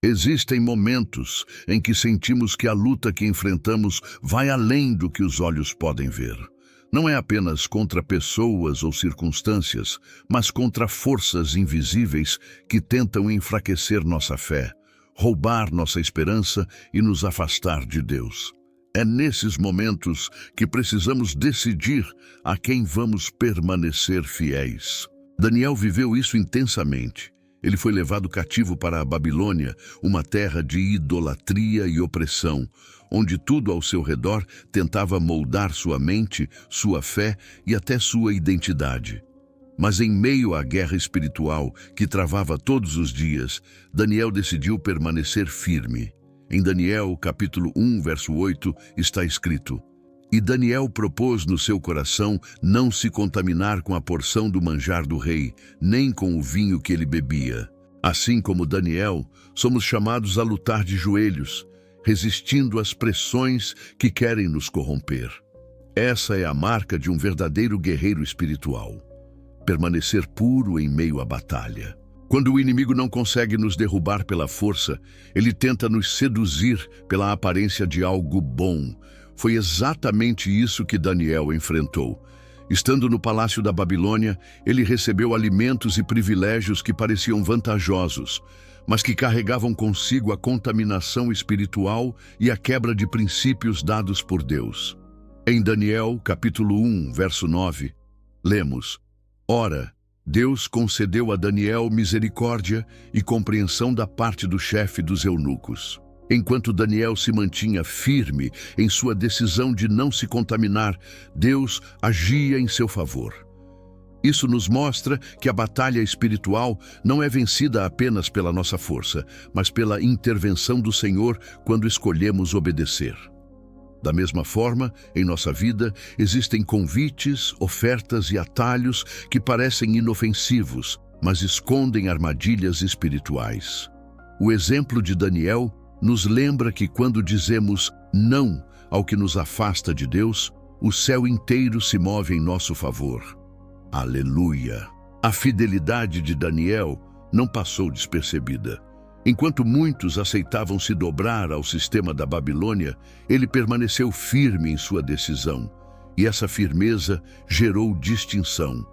Existem momentos em que sentimos que a luta que enfrentamos vai além do que os olhos podem ver. Não é apenas contra pessoas ou circunstâncias, mas contra forças invisíveis que tentam enfraquecer nossa fé, roubar nossa esperança e nos afastar de Deus. É nesses momentos que precisamos decidir a quem vamos permanecer fiéis. Daniel viveu isso intensamente. Ele foi levado cativo para a Babilônia, uma terra de idolatria e opressão, onde tudo ao seu redor tentava moldar sua mente, sua fé e até sua identidade. Mas em meio à guerra espiritual que travava todos os dias, Daniel decidiu permanecer firme. Em Daniel, capítulo 1, verso 8, está escrito: "E Daniel propôs no seu coração não se contaminar com a porção do manjar do rei, nem com o vinho que ele bebia." Assim como Daniel, somos chamados a lutar de joelhos, resistindo às pressões que querem nos corromper. Essa é a marca de um verdadeiro guerreiro espiritual. Permanecer puro em meio à batalha. Quando o inimigo não consegue nos derrubar pela força, ele tenta nos seduzir pela aparência de algo bom. Foi exatamente isso que Daniel enfrentou. Estando no palácio da Babilônia, ele recebeu alimentos e privilégios que pareciam vantajosos, mas que carregavam consigo a contaminação espiritual e a quebra de princípios dados por Deus. Em Daniel, capítulo 1, verso 9, lemos: "Ora, Deus concedeu a Daniel misericórdia e compreensão da parte do chefe dos eunucos." Enquanto Daniel se mantinha firme em sua decisão de não se contaminar, Deus agia em seu favor. Isso nos mostra que a batalha espiritual não é vencida apenas pela nossa força, mas pela intervenção do Senhor quando escolhemos obedecer. Da mesma forma, em nossa vida, existem convites, ofertas e atalhos que parecem inofensivos, mas escondem armadilhas espirituais. O exemplo de Daniel nos lembra que quando dizemos não ao que nos afasta de Deus, o céu inteiro se move em nosso favor. Aleluia! A fidelidade de Daniel não passou despercebida. Enquanto muitos aceitavam se dobrar ao sistema da Babilônia, ele permaneceu firme em sua decisão, e essa firmeza gerou distinção.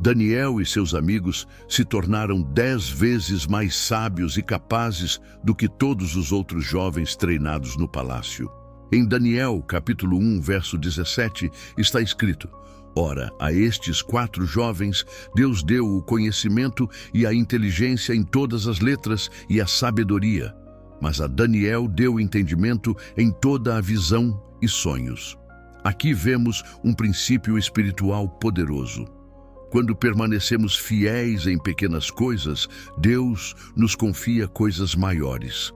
Daniel e seus amigos se tornaram 10 vezes mais sábios e capazes do que todos os outros jovens treinados no palácio. Em Daniel, capítulo 1, verso 17, está escrito: "Ora, a estes 4 jovens, Deus deu o conhecimento e a inteligência em todas as letras e a sabedoria, mas a Daniel deu entendimento em toda a visão e sonhos." Aqui vemos um princípio espiritual poderoso. Quando permanecemos fiéis em pequenas coisas, Deus nos confia coisas maiores.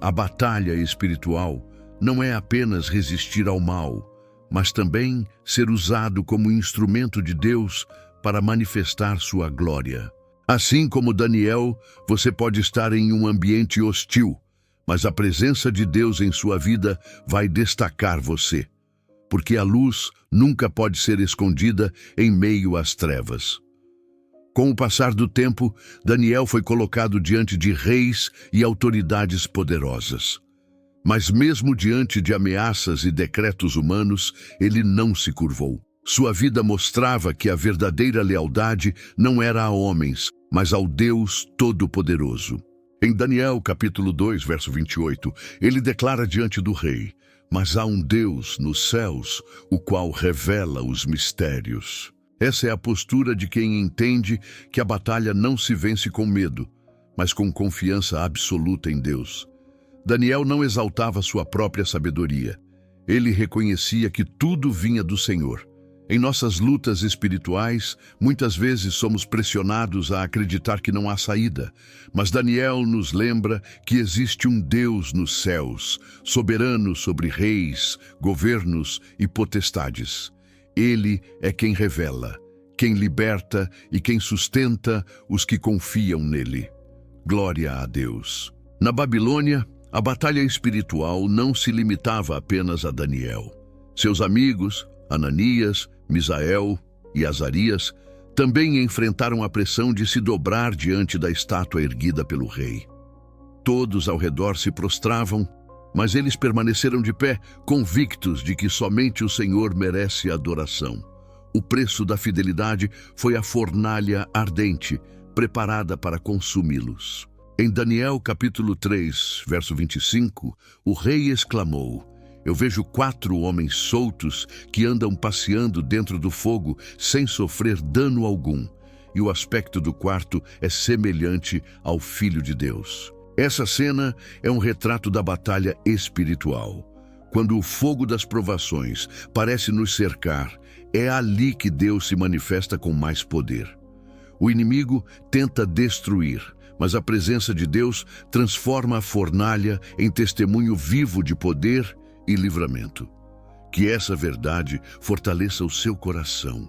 A batalha espiritual não é apenas resistir ao mal, mas também ser usado como instrumento de Deus para manifestar sua glória. Assim como Daniel, você pode estar em um ambiente hostil, mas a presença de Deus em sua vida vai destacar você, porque a luz nunca pode ser escondida em meio às trevas. Com o passar do tempo, Daniel foi colocado diante de reis e autoridades poderosas. Mas mesmo diante de ameaças e decretos humanos, ele não se curvou. Sua vida mostrava que a verdadeira lealdade não era a homens, mas ao Deus Todo-Poderoso. Em Daniel, capítulo 2, verso 28, ele declara diante do rei: "Mas há um Deus nos céus, o qual revela os mistérios." Essa é a postura de quem entende que a batalha não se vence com medo, mas com confiança absoluta em Deus. Daniel não exaltava sua própria sabedoria. Ele reconhecia que tudo vinha do Senhor. Em nossas lutas espirituais, muitas vezes somos pressionados a acreditar que não há saída, mas Daniel nos lembra que existe um Deus nos céus, soberano sobre reis, governos e potestades. Ele é quem revela, quem liberta e quem sustenta os que confiam nele. Glória a Deus! Na Babilônia, a batalha espiritual não se limitava apenas a Daniel. Seus amigos, Ananias, Misael e Azarias, também enfrentaram a pressão de se dobrar diante da estátua erguida pelo rei. Todos ao redor se prostravam, mas eles permaneceram de pé, convictos de que somente o Senhor merece adoração. O preço da fidelidade foi a fornalha ardente, preparada para consumi-los. Em Daniel capítulo 3, verso 25, o rei exclamou: Eu vejo 4 homens soltos que andam passeando dentro do fogo sem sofrer dano algum, e o aspecto do quarto é semelhante ao Filho de Deus. Essa cena é um retrato da batalha espiritual. Quando o fogo das provações parece nos cercar, é ali que Deus se manifesta com mais poder. O inimigo tenta destruir, mas a presença de Deus transforma a fornalha em testemunho vivo de poder e livramento. Que essa verdade fortaleça o seu coração.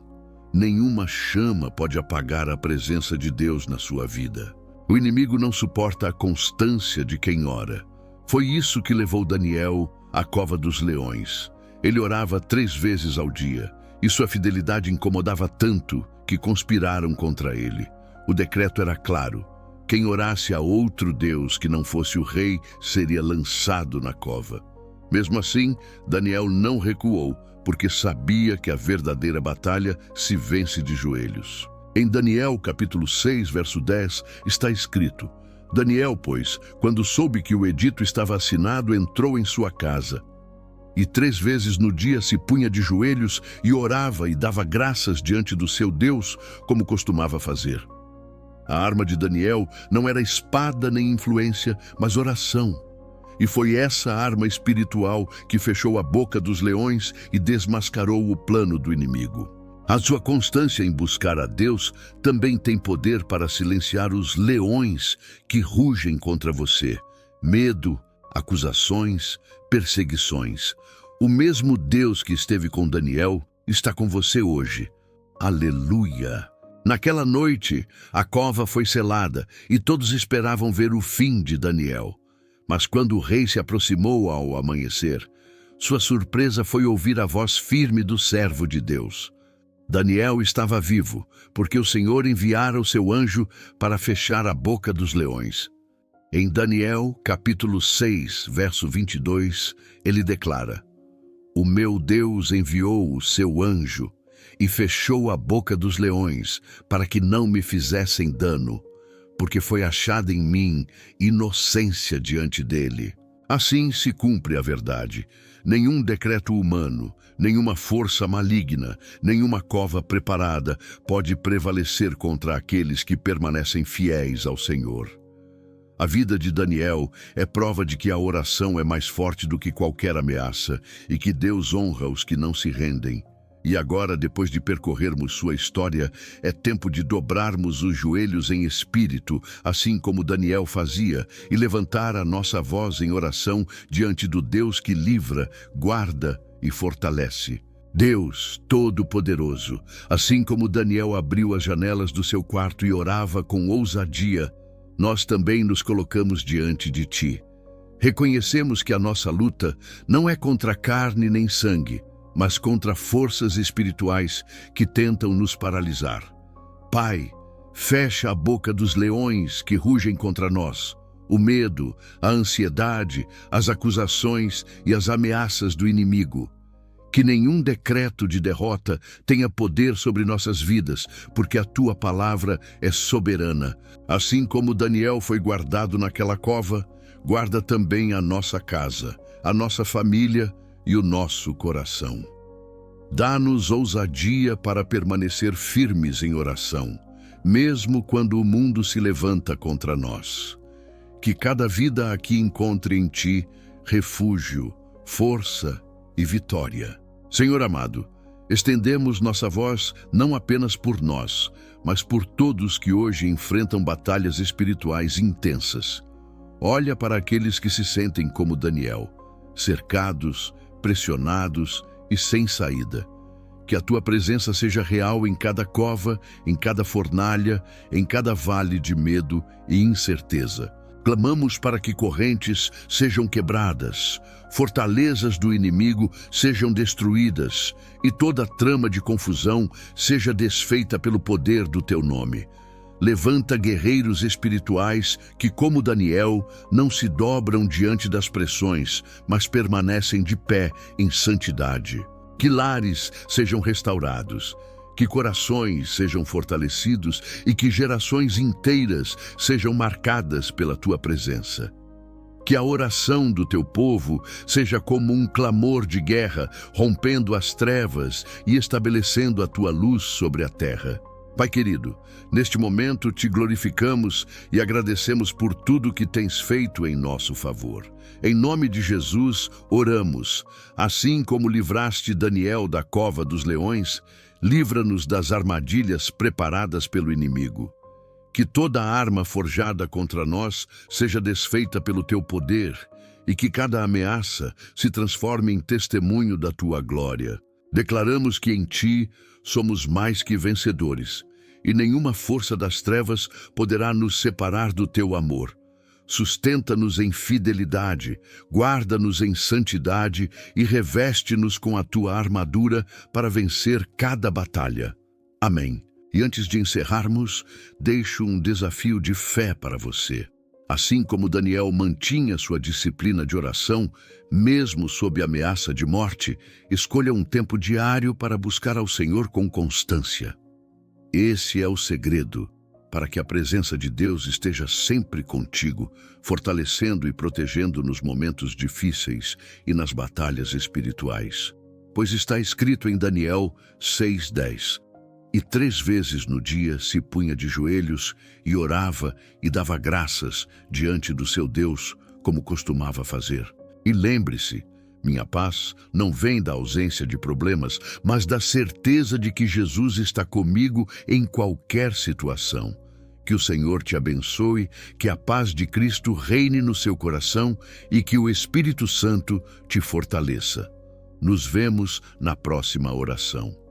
Nenhuma chama pode apagar a presença de Deus na sua vida. O inimigo não suporta a constância de quem ora. Foi isso que levou Daniel à cova dos leões. Ele orava 3 vezes ao dia, e sua fidelidade incomodava tanto que conspiraram contra ele. O decreto era claro: quem orasse a outro Deus que não fosse o rei seria lançado na cova. Mesmo assim, Daniel não recuou, porque sabia que a verdadeira batalha se vence de joelhos. Em Daniel capítulo 6, verso 10, está escrito: Daniel, pois, quando soube que o edito estava assinado, entrou em sua casa. E 3 vezes no dia se punha de joelhos e orava e dava graças diante do seu Deus, como costumava fazer. A arma de Daniel não era espada nem influência, mas oração. E foi essa arma espiritual que fechou a boca dos leões e desmascarou o plano do inimigo. A sua constância em buscar a Deus também tem poder para silenciar os leões que rugem contra você. Medo, acusações, perseguições. O mesmo Deus que esteve com Daniel está com você hoje. Aleluia! Naquela noite, a cova foi selada e todos esperavam ver o fim de Daniel. Mas quando o rei se aproximou ao amanhecer, sua surpresa foi ouvir a voz firme do servo de Deus. Daniel estava vivo, porque o Senhor enviara o seu anjo para fechar a boca dos leões. Em Daniel, capítulo 6, verso 22, ele declara: O meu Deus enviou o seu anjo e fechou a boca dos leões para que não me fizessem dano, porque foi achada em mim inocência diante dele. Assim se cumpre a verdade. Nenhum decreto humano, nenhuma força maligna, nenhuma cova preparada pode prevalecer contra aqueles que permanecem fiéis ao Senhor. A vida de Daniel é prova de que a oração é mais forte do que qualquer ameaça e que Deus honra os que não se rendem. E agora, depois de percorrermos sua história, é tempo de dobrarmos os joelhos em espírito, assim como Daniel fazia, e levantar a nossa voz em oração diante do Deus que livra, guarda e fortalece. Deus Todo-Poderoso, assim como Daniel abriu as janelas do seu quarto e orava com ousadia, nós também nos colocamos diante de Ti. Reconhecemos que a nossa luta não é contra carne nem sangue, mas contra forças espirituais que tentam nos paralisar. Pai, fecha a boca dos leões que rugem contra nós. O medo, a ansiedade, as acusações e as ameaças do inimigo. Que nenhum decreto de derrota tenha poder sobre nossas vidas, porque a Tua palavra é soberana. Assim como Daniel foi guardado naquela cova, guarda também a nossa casa, a nossa família e o nosso coração. Dá-nos ousadia para permanecer firmes em oração, mesmo quando o mundo se levanta contra nós. Que cada vida aqui encontre em Ti refúgio, força e vitória. Senhor amado, estendemos nossa voz não apenas por nós, mas por todos que hoje enfrentam batalhas espirituais intensas. Olha para aqueles que se sentem como Daniel, cercados, pressionados e sem saída. Que a Tua presença seja real em cada cova, em cada fornalha, em cada vale de medo e incerteza. Clamamos para que correntes sejam quebradas, fortalezas do inimigo sejam destruídas e toda trama de confusão seja desfeita pelo poder do Teu nome. Levanta guerreiros espirituais que, como Daniel, não se dobram diante das pressões, mas permanecem de pé em santidade. Que lares sejam restaurados, que corações sejam fortalecidos e que gerações inteiras sejam marcadas pela tua presença. Que a oração do teu povo seja como um clamor de guerra, rompendo as trevas e estabelecendo a tua luz sobre a terra. Pai querido, neste momento te glorificamos e agradecemos por tudo que tens feito em nosso favor. Em nome de Jesus, oramos. Assim como livraste Daniel da cova dos leões, livra-nos das armadilhas preparadas pelo inimigo. Que toda arma forjada contra nós seja desfeita pelo teu poder e que cada ameaça se transforme em testemunho da tua glória. Declaramos que em ti somos mais que vencedores e nenhuma força das trevas poderá nos separar do teu amor. Sustenta-nos em fidelidade, guarda-nos em santidade e reveste-nos com a tua armadura para vencer cada batalha. Amém. E antes de encerrarmos, deixo um desafio de fé para você. Assim como Daniel mantinha sua disciplina de oração, mesmo sob ameaça de morte, escolha um tempo diário para buscar ao Senhor com constância. Esse é o segredo para que a presença de Deus esteja sempre contigo, fortalecendo e protegendo nos momentos difíceis e nas batalhas espirituais. Pois está escrito em Daniel 6:10, e 3 vezes no dia se punha de joelhos e orava e dava graças diante do seu Deus, como costumava fazer. E lembre-se, minha paz não vem da ausência de problemas, mas da certeza de que Jesus está comigo em qualquer situação. Que o Senhor te abençoe, que a paz de Cristo reine no seu coração e que o Espírito Santo te fortaleça. Nos vemos na próxima oração.